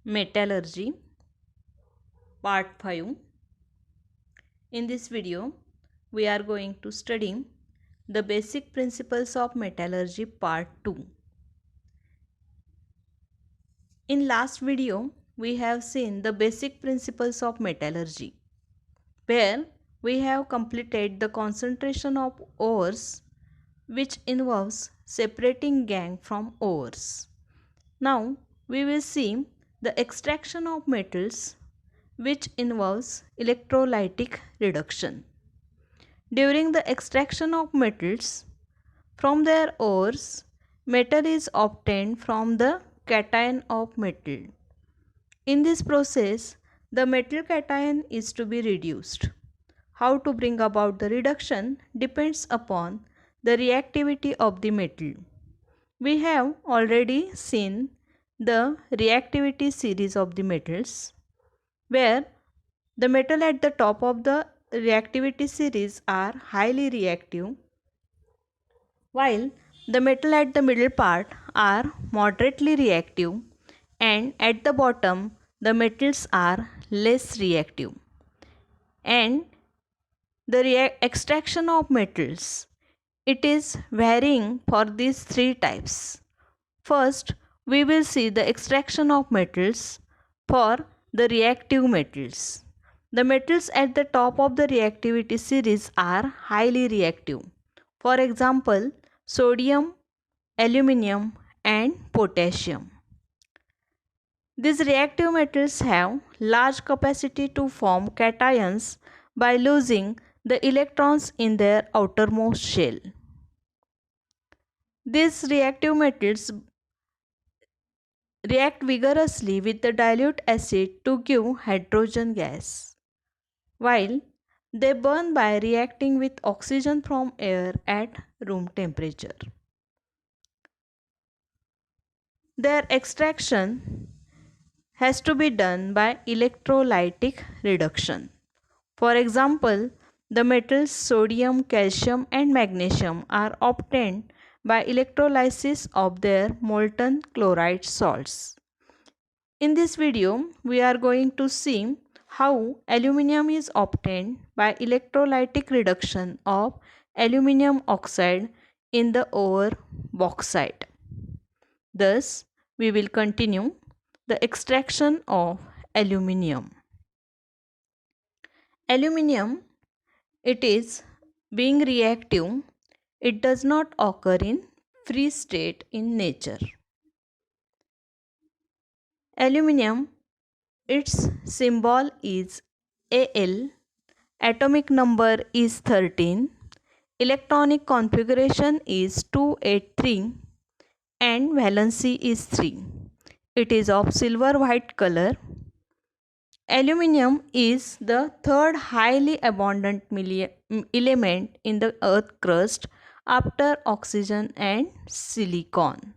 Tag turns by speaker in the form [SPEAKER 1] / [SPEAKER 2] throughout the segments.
[SPEAKER 1] Metallurgy Part 5. In this video, we are going to study the basic principles of metallurgy Part 2. In last video, we have seen the basic principles of metallurgy, where we have completed the concentration of ores, which involves separating gangue from ores. Now, we will see the extraction of metals, which involves electrolytic reduction. During the extraction of metals from their ores, metal is obtained from the cation of metal. In this process, the metal cation is to be reduced. How to bring about the reduction depends upon the reactivity of the metal. We have already seen the reactivity series of the metals, where the metal at the top of the reactivity series are highly reactive, while the metal at the middle part are moderately reactive, and at the bottom the metals are less reactive. And the extraction of metals, it is varying for these three types. First, we will see the extraction of metals for the reactive metals. The metals at the top of the reactivity series are highly reactive. For example, sodium, aluminium, and potassium. These reactive metals have large capacity to form cations by losing the electrons in their outermost shell. These reactive metals react vigorously with the dilute acid to give hydrogen gas, while they burn by reacting with oxygen from air at room temperature. Their extraction has to be done by electrolytic reduction. For example, the metals sodium, calcium, and magnesium are obtained by electrolysis of their molten chloride salts. In this video, we are going to see how aluminium is obtained by electrolytic reduction of aluminium oxide in the ore bauxite. Thus, we will continue the extraction of aluminium. Aluminium, it is being reactive, it does not occur in free state in nature. Aluminium, its symbol is Al, atomic number is 13, electronic configuration is 283, and valency is 3. It is of silver white color. Aluminium is the third highly abundant element in the earth crust after oxygen and silicon.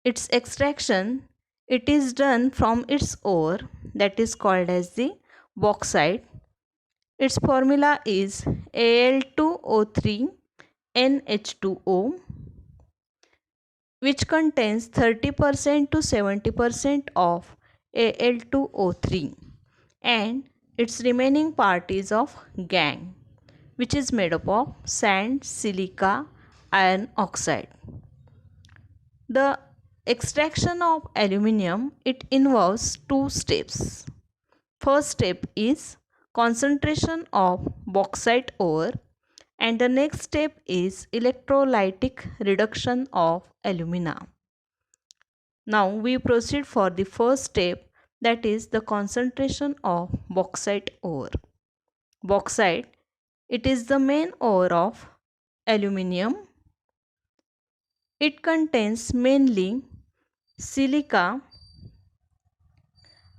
[SPEAKER 1] Its extraction, it is done from its ore, that is called as the bauxite. Its formula is Al2O3 NH2O, which contains 30% to 70% of Al2O3, and its remaining part is of gangue, which is made up of sand, silica, iron oxide. The extraction of aluminium, it involves two steps. First step is concentration of bauxite ore, and the next step is electrolytic reduction of alumina. Now we proceed for the first step, that is the concentration of bauxite ore. Bauxite, it is the main ore of aluminium. It contains mainly silica,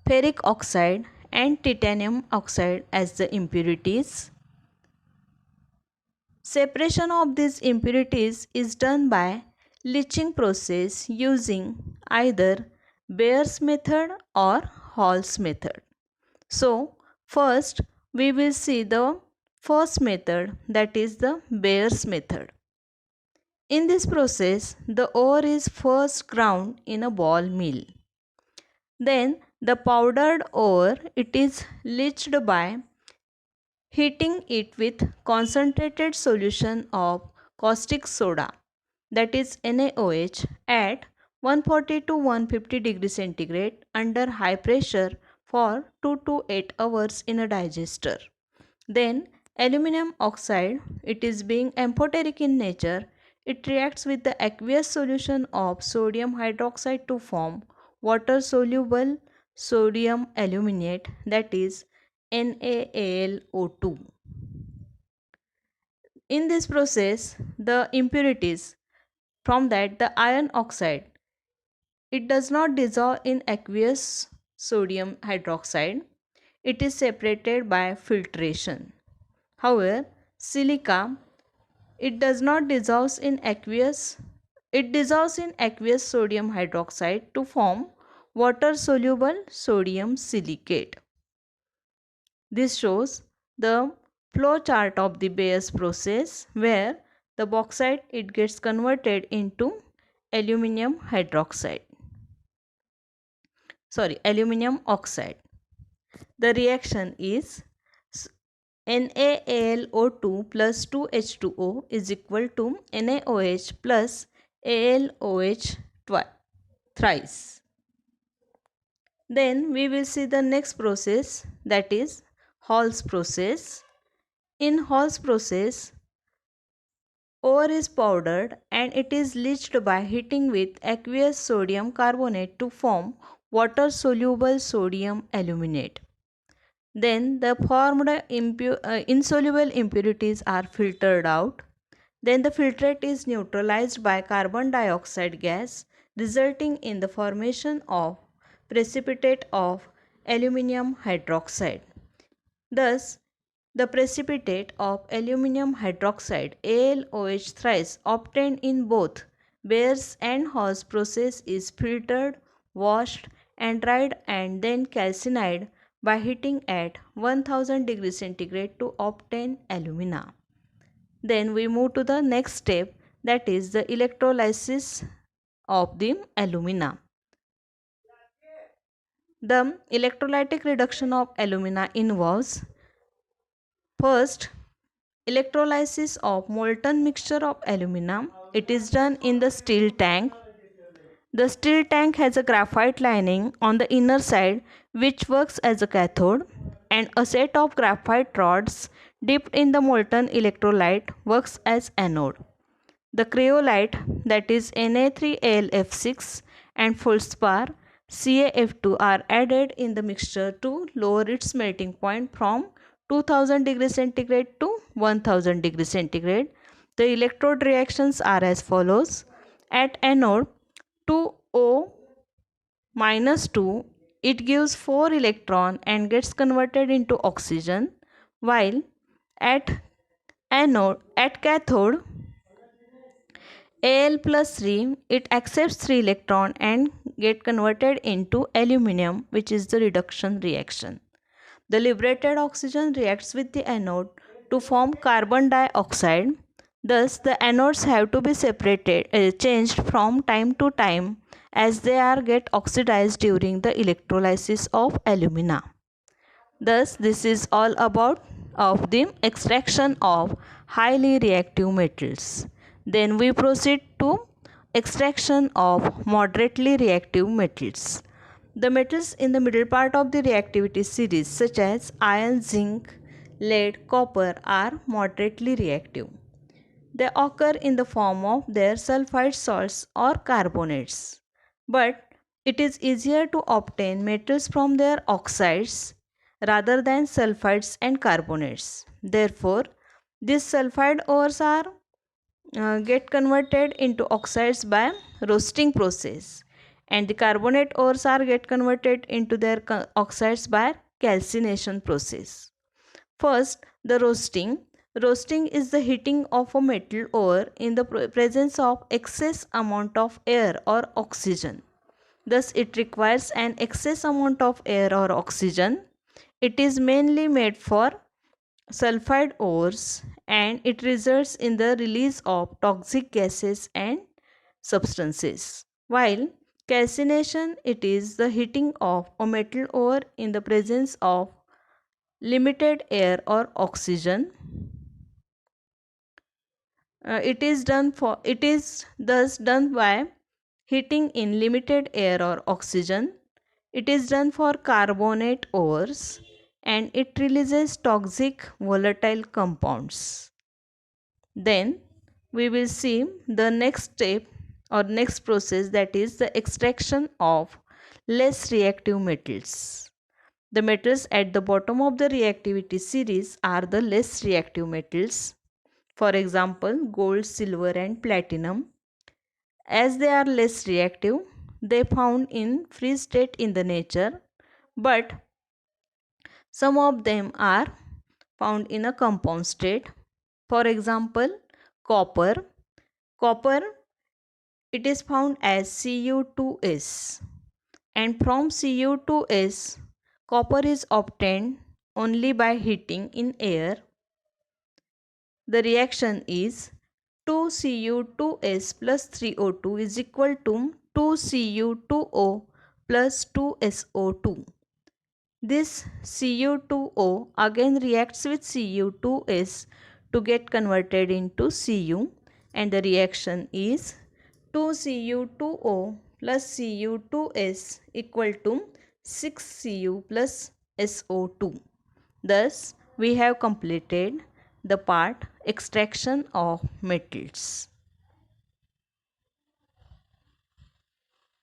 [SPEAKER 1] ferric oxide, and titanium oxide as the impurities. Separation of these impurities is done by leaching process using either Bayer's method or Hall's method. So, first we will see the first method, that is the Bayer's method. In this process, the ore is first ground in a ball mill. Then the powdered ore, it is leached by heating it with concentrated solution of caustic soda, that is NaOH, at 140 to 150 degrees centigrade under high pressure for 2 to 8 hours in a digester. Then aluminum oxide, it is being amphoteric in nature. It reacts with the aqueous solution of sodium hydroxide to form water soluble sodium aluminate, that is NaAlO2. In this process, the impurities from that, the iron oxide, it does not dissolve in aqueous sodium hydroxide. It is separated by filtration. However, silica, it does not dissolve in aqueous, it dissolves in aqueous sodium hydroxide to form water soluble sodium silicate. This shows the flow chart of the Bayes process, where the bauxite, it gets converted into aluminum hydroxide, aluminum oxide. The reaction is NaAlO2 plus 2H2O is equal to NaOH plus AlOH thrice. Then we will see the next process, that is Hall's process. In Hall's process, ore is powdered and it is leached by heating with aqueous sodium carbonate to form water soluble sodium aluminate. Then the formed insoluble impurities are filtered out. Then the filtrate is neutralized by carbon dioxide gas, resulting in the formation of precipitate of aluminum hydroxide. Thus, the precipitate of aluminum hydroxide AlOH thrice obtained in both Bayes and Hall's process is filtered, washed and dried and then calcined by heating at 1000 degrees centigrade to obtain alumina. Then we move to the next step, that is the electrolysis of the alumina. The electrolytic reduction of alumina involves first electrolysis of molten mixture of alumina. It is done in the steel tank. The steel tank has a graphite lining on the inner side which works as a cathode, and a set of graphite rods dipped in the molten electrolyte works as anode. The cryolite, that is Na3AlF6 and feldspar CaF2, are added in the mixture to lower its melting point from 2000 degrees centigrade to 1000 degrees centigrade. The electrode reactions are as follows. At anode, 2O minus 2, it gives 4 electron and gets converted into oxygen, while at cathode, Al plus 3, it accepts 3 electron and get converted into aluminum, which is the reduction reaction. The liberated oxygen reacts with the anode to form carbon dioxide. Thus, the anodes have to be changed from time to time as they are get oxidized during the electrolysis of alumina. Thus, this is all about of the extraction of highly reactive metals. Then we proceed to extraction of moderately reactive metals. The metals in the middle part of the reactivity series, such as iron, zinc, lead, copper, are moderately reactive. They occur in the form of their sulfide salts or carbonates. But it is easier to obtain metals from their oxides rather than sulfides and carbonates. Therefore, these sulfide ores are get converted into oxides by roasting process, and the carbonate ores are get converted into their oxides by calcination process. First, the roasting. Roasting is the heating of a metal ore in the presence of excess amount of air or oxygen. Thus, it requires an excess amount of air or oxygen. It is mainly made for sulfide ores and it results in the release of toxic gases and substances. While Calcination, it is the heating of a metal ore in the presence of limited air or oxygen. It is thus done by heating in limited air or oxygen. It is done for carbonate ores and it releases toxic volatile compounds. Then we will see the next step or next process, that is the extraction of less reactive metals. The metals at the bottom of the reactivity series are the less reactive metals. For example, gold, silver and platinum. As they are less reactive, they found in free state in the nature, but some of them are found in a compound state. For example, copper. Copper, it is found as Cu2s, and from Cu2s, copper is obtained only by heating in air. The reaction is 2Cu2s plus 3O2 is equal to 2Cu2O plus 2SO2. This Cu2O again reacts with Cu2s to get converted into Cu, and the reaction is 2Cu2O plus Cu2s equal to 6Cu plus SO2. Thus, we have completed the part extraction of metals.